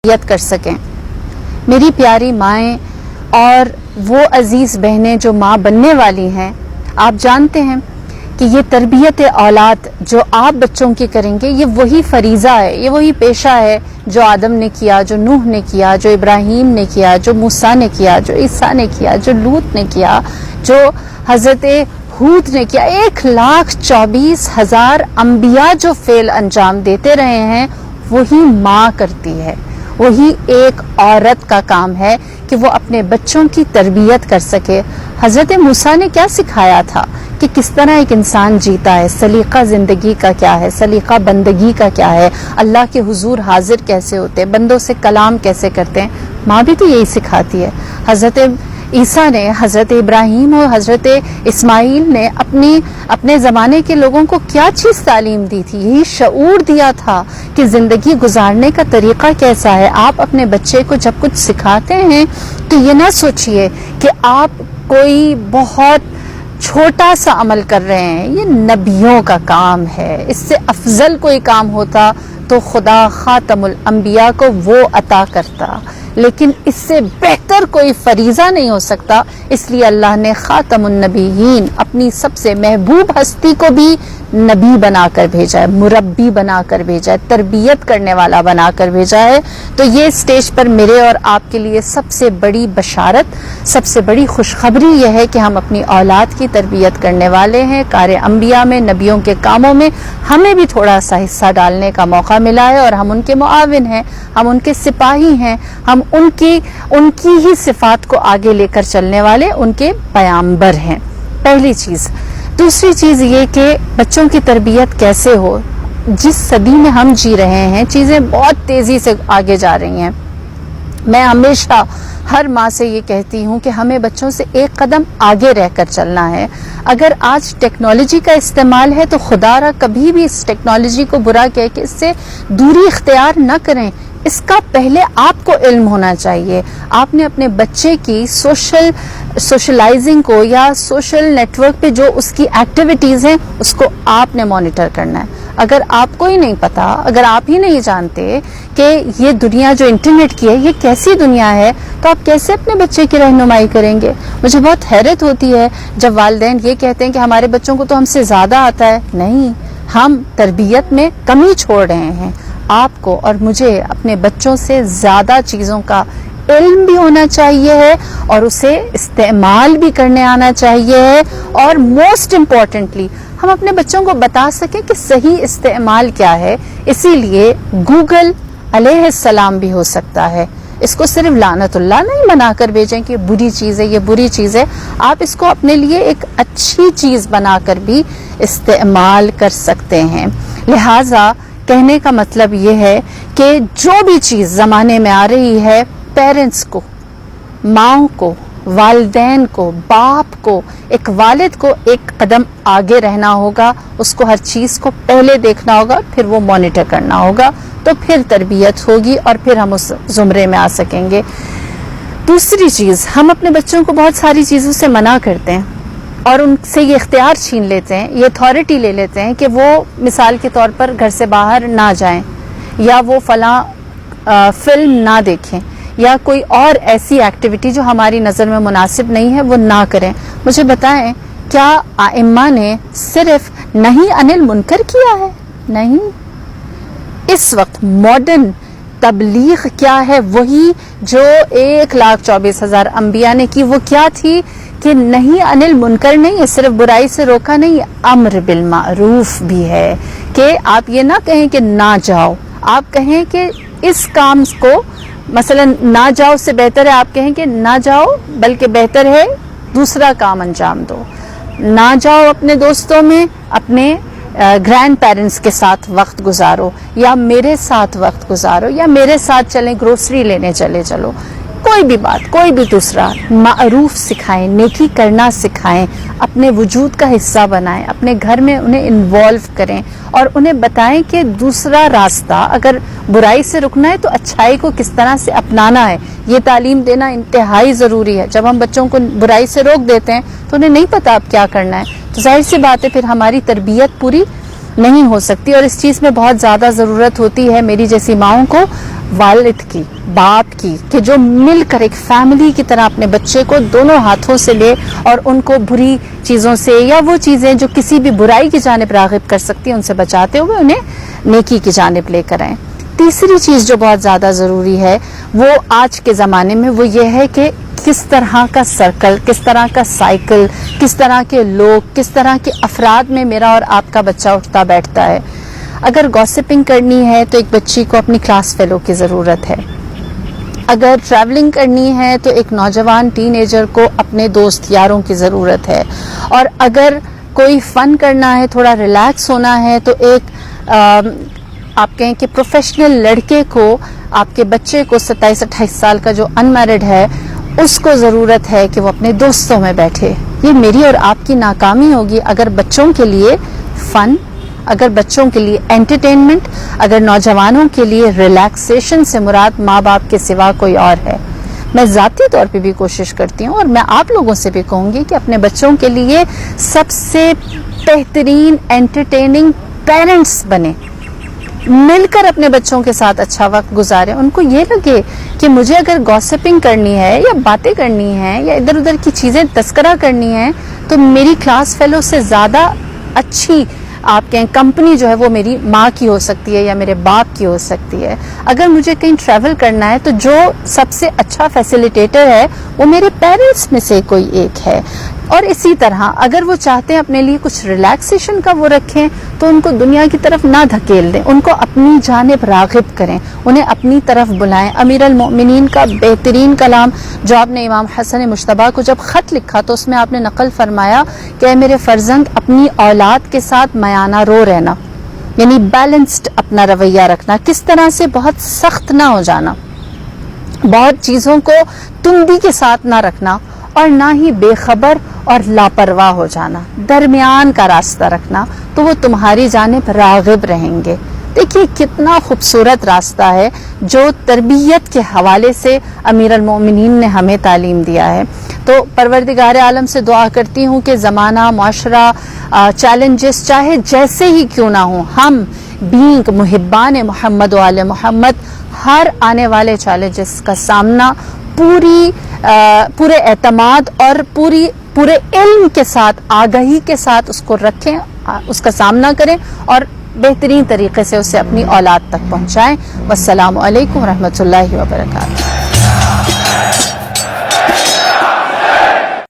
تربیت کر سکیں۔ میری پیاری مائیں اور وہ عزیز بہنیں جو ماں بننے والی ہیں، آپ جانتے ہیں کہ یہ تربیت اولاد جو آپ بچوں کی کریں گے، یہ وہی فریضہ ہے، یہ وہی پیشہ ہے جو آدم نے کیا، جو نوح نے کیا، جو ابراہیم نے کیا، جو موسیٰ نے کیا، جو عیسیٰ نے کیا، جو لوط نے کیا، جو حضرت ہود نے کیا۔ 1,24,000 انبیاء جو فعل انجام دیتے رہے ہیں، وہی ماں کرتی ہے۔ وہی ایک عورت کا کام ہے کہ وہ اپنے بچوں کی تربیت کر سکے۔ حضرت موسیٰ نے کیا سکھایا تھا کہ کس طرح ایک انسان جیتا ہے، سلیقہ زندگی کا کیا ہے، سلیقہ بندگی کا کیا ہے، اللہ کے حضور حاضر کیسے ہوتے ہیں، بندوں سے کلام کیسے کرتے ہیں۔ ماں بھی تو یہی سکھاتی ہے۔ حضرت عیسیٰ نے، حضرت ابراہیم اور حضرت اسماعیل نے اپنے زمانے کے لوگوں کو کیا چیز تعلیم دی تھی؟ یہی شعور دیا تھا کہ زندگی گزارنے کا طریقہ کیسا ہے۔ آپ اپنے بچے کو جب کچھ سکھاتے ہیں تو یہ نہ سوچئے کہ آپ کوئی بہت چھوٹا سا عمل کر رہے ہیں، یہ نبیوں کا کام ہے۔ اس سے افضل کوئی کام ہوتا تو خدا خاتم الانبیاء کو وہ عطا کرتا، لیکن اس سے بہتر کوئی فریضہ نہیں ہو سکتا۔ اس لیے اللہ نے خاتم النبیین، اپنی سب سے محبوب ہستی کو بھی نبی بنا کر بھیجا ہے، مربی بنا کر بھیجا ہے، تربیت کرنے والا بنا کر بھیجا ہے۔ تو یہ سٹیج پر میرے اور آپ کے لیے سب سے بڑی بشارت، سب سے بڑی خوشخبری یہ ہے کہ ہم اپنی اولاد کی تربیت کرنے والے ہیں۔ کار انبیاء میں، نبیوں کے کاموں میں ہمیں بھی تھوڑا سا حصہ ڈالنے کا موقع ملا ہے، اور ہم ان کے معاون ہیں، ہم ان کے سپاہی ہیں، ہم ان کی ہی صفات کو آگے لے کر چلنے والے ان کے پیامبر ہیں۔ پہلی چیز۔ دوسری چیز یہ کہ بچوں کی تربیت کیسے ہو۔ جس صدی میں ہم جی رہے ہیں، چیزیں بہت تیزی سے آگے جا رہی ہیں۔ میں ہمیشہ ہر ماں سے یہ کہتی ہوں کہ ہمیں بچوں سے ایک قدم آگے رہ کر چلنا ہے۔ اگر آج ٹیکنالوجی کا استعمال ہے تو خدا را کبھی بھی اس ٹیکنالوجی کو برا کہہ کے اس سے دوری اختیار نہ کریں۔ اس کا پہلے آپ کو علم ہونا چاہیے۔ آپ نے اپنے بچے کی سوشلائزنگ کو یا سوشل نیٹ ورک پہ جو اس کی ایکٹیویٹیز ہیں، اس کو آپ نے مانیٹر کرنا ہے۔ اگر آپ کو ہی نہیں پتا، اگر آپ ہی نہیں جانتے کہ یہ دنیا جو انٹرنیٹ کی ہے یہ کیسی دنیا ہے، تو آپ کیسے اپنے بچے کی رہنمائی کریں گے؟ مجھے بہت حیرت ہوتی ہے جب والدین یہ کہتے ہیں کہ ہمارے بچوں کو تو ہم سے زیادہ آتا ہے۔ نہیں، ہم تربیت میں کمی چھوڑ رہے ہیں۔ آپ کو اور مجھے اپنے بچوں سے زیادہ چیزوں کا علم بھی ہونا چاہیے ہے، اور اسے استعمال بھی کرنے آنا چاہیے ہے، اور موسٹ امپورٹنٹلی ہم اپنے بچوں کو بتا سکیں کہ صحیح استعمال کیا ہے۔ اسی لیے گوگل علیہ السلام بھی ہو سکتا ہے۔ اس کو صرف لعنت اللہ نہیں بنا کر بھیجیں کہ بری چیز ہے، یہ بری چیز ہے۔ آپ اس کو اپنے لیے ایک اچھی چیز بنا کر بھی استعمال کر سکتے ہیں۔ لہٰذا کہنے کا مطلب یہ ہے کہ جو بھی چیز زمانے میں آ رہی ہے، پیرنٹس کو، ماں کو، والدین کو، باپ کو، ایک والد کو ایک قدم آگے رہنا ہوگا۔ اس کو ہر چیز کو پہلے دیکھنا ہوگا، پھر وہ مانیٹر کرنا ہوگا، تو پھر تربیت ہوگی اور پھر ہم اس زمرے میں آ سکیں گے۔ دوسری چیز، ہم اپنے بچوں کو بہت ساری چیزوں سے منع کرتے ہیں اور ان سے یہ اختیار چھین لیتے ہیں، یہ اتھارٹی لے لیتے ہیں کہ وہ مثال کے طور پر گھر سے باہر نہ جائیں، یا وہ فلاں فلم نہ دیکھیں، یا کوئی اور ایسی ایکٹیویٹی جو ہماری نظر میں مناسب نہیں ہے وہ نہ کریں۔ مجھے بتائیں، کیا ائمہ نے صرف نہیں عن المنکر کیا ہے؟ نہیں۔ اس وقت ماڈرن تبلیغ کیا ہے؟ وہی جو 1,24,000 انبیاء نے کی۔ وہ کیا تھی کہ نہیں عن المنکر نہیں ہے، صرف برائی سے روکا نہیں، امر بالمعروف بھی ہے، کہ آپ یہ نہ کہیں کہ نہ جاؤ، آپ کہیں کہ اس کام کو، مثلا نہ جاؤ سے بہتر ہے آپ کہیں کہ نہ جاؤ، بلکہ بہتر ہے دوسرا کام انجام دو۔ نہ جاؤ اپنے دوستوں میں، اپنے گرینڈ پیرنٹس کے ساتھ وقت گزارو، یا میرے ساتھ وقت گزارو، یا میرے ساتھ چلیں گروسری لینے چلو۔ کوئی بھی بات، کوئی بھی دوسرا معروف سکھائیں، نیکی کرنا سکھائیں، اپنے وجود کا حصہ بنائیں، اپنے گھر میں انہیں انوالو کریں، اور انہیں بتائیں کہ دوسرا راستہ، اگر برائی سے رکنا ہے تو اچھائی کو کس طرح سے اپنانا ہے۔ یہ تعلیم دینا انتہائی ضروری ہے۔ جب ہم بچوں کو برائی سے روک دیتے ہیں تو انہیں نہیں پتا اب کیا کرنا ہے، تو ظاہر سی بات ہے پھر ہماری تربیت پوری نہیں ہو سکتی، اور اس چیز میں بہت زیادہ ضرورت ہوتی ہے میری جیسی ماؤں کو والد کی، باپ کی، کہ جو مل کر ایک فیملی کی طرح اپنے بچے کو دونوں ہاتھوں سے لے اور ان کو بری چیزوں سے یا وہ چیزیں جو کسی بھی برائی کی جانب راغب کر سکتی ہیں ان سے بچاتے ہوئے انہیں نیکی کی جانب لے کر آئیں۔ تیسری چیز جو بہت زیادہ ضروری ہے وہ آج کے زمانے میں وہ یہ ہے کہ کس طرح کا سرکل، کس طرح کا سائیکل، کس طرح کے لوگ، کس طرح کے افراد میں میرا اور آپ کا بچہ اٹھتا بیٹھتا ہے۔ اگر گوسپنگ کرنی ہے تو ایک بچی کو اپنی کلاس فیلو کی ضرورت ہے، اگر ٹریولنگ کرنی ہے تو ایک نوجوان ٹین ایجر کو اپنے دوست یاروں کی ضرورت ہے، اور اگر کوئی فن کرنا ہے، تھوڑا ریلیکس ہونا ہے تو ایک آپ کہیں کہ پروفیشنل لڑکے کو، آپ کے بچے کو 27-28 سال کا جو ان میرڈ ہے اس کو ضرورت ہے کہ وہ اپنے دوستوں میں بیٹھے۔ یہ میری اور آپ کی ناکامی ہوگی اگر بچوں کے لیے فن، اگر بچوں کے لیے انٹرٹینمنٹ، اگر نوجوانوں کے لیے ریلیکسیشن سے مراد ماں باپ کے سوا کوئی اور ہے۔ میں ذاتی طور پہ بھی کوشش کرتی ہوں اور میں آپ لوگوں سے بھی کہوں گی کہ اپنے بچوں کے لیے سب سے بہترین انٹرٹیننگ پیرنٹس بنیں، مل کر اپنے بچوں کے ساتھ اچھا وقت گزاریں۔ ان کو یہ لگے کہ مجھے اگر گوسپنگ کرنی ہے یا باتیں کرنی ہیں یا ادھر ادھر کی چیزیں تذکرہ کرنی ہیں تو میری کلاس فیلو سے زیادہ اچھی آپ کہیں کمپنی جو ہے وہ میری ماں کی ہو سکتی ہے یا میرے باپ کی ہو سکتی ہے۔ اگر مجھے کہیں ٹریول کرنا ہے تو جو سب سے اچھا فیسیلیٹیٹر ہے وہ میرے پیرنٹس میں سے کوئی ایک ہے۔ اور اسی طرح اگر وہ چاہتے ہیں اپنے لیے کچھ ریلیکسیشن کا وہ رکھیں تو ان کو دنیا کی طرف نہ دھکیل دیں، ان کو اپنی جانب راغب کریں، انہیں اپنی طرف بلائیں۔ امیر المؤمنین کا بہترین کلام جو آپ نے امام حسن مجتبیٰ کو جب خط لکھا تو اس میں آپ نے نقل فرمایا کہ اے میرے فرزند، اپنی اولاد کے ساتھ میانہ رو رہنا، یعنی بیلنسڈ اپنا رویہ رکھنا، کس طرح سے بہت سخت نہ ہو جانا، بہت چیزوں کو تندی کے ساتھ نہ رکھنا اور نہ ہی بے خبر اور لاپرواہ ہو جانا، درمیان کا راستہ رکھنا، تو وہ تمہاری جانب راغب رہیں گے۔ دیکھیے کتنا خوبصورت راستہ ہے جو تربیت کے حوالے سے امیر المومنین نے ہمیں تعلیم دیا ہے۔ تو پروردگار عالم سے دعا کرتی ہوں کہ زمانہ، معاشرہ، چیلنجز چاہے جیسے ہی کیوں نہ ہوں، ہم بینگ محبان محمد و آل محمد ہر آنے والے چیلنجز کا سامنا پورے اعتماد اور پورے علم کے ساتھ، آگہی کے ساتھ اس کو رکھیں، اس کا سامنا کریں اور بہترین طریقے سے اسے اپنی اولاد تک پہنچائیں۔ والسلام علیکم ورحمۃ اللہ وبرکاتہ۔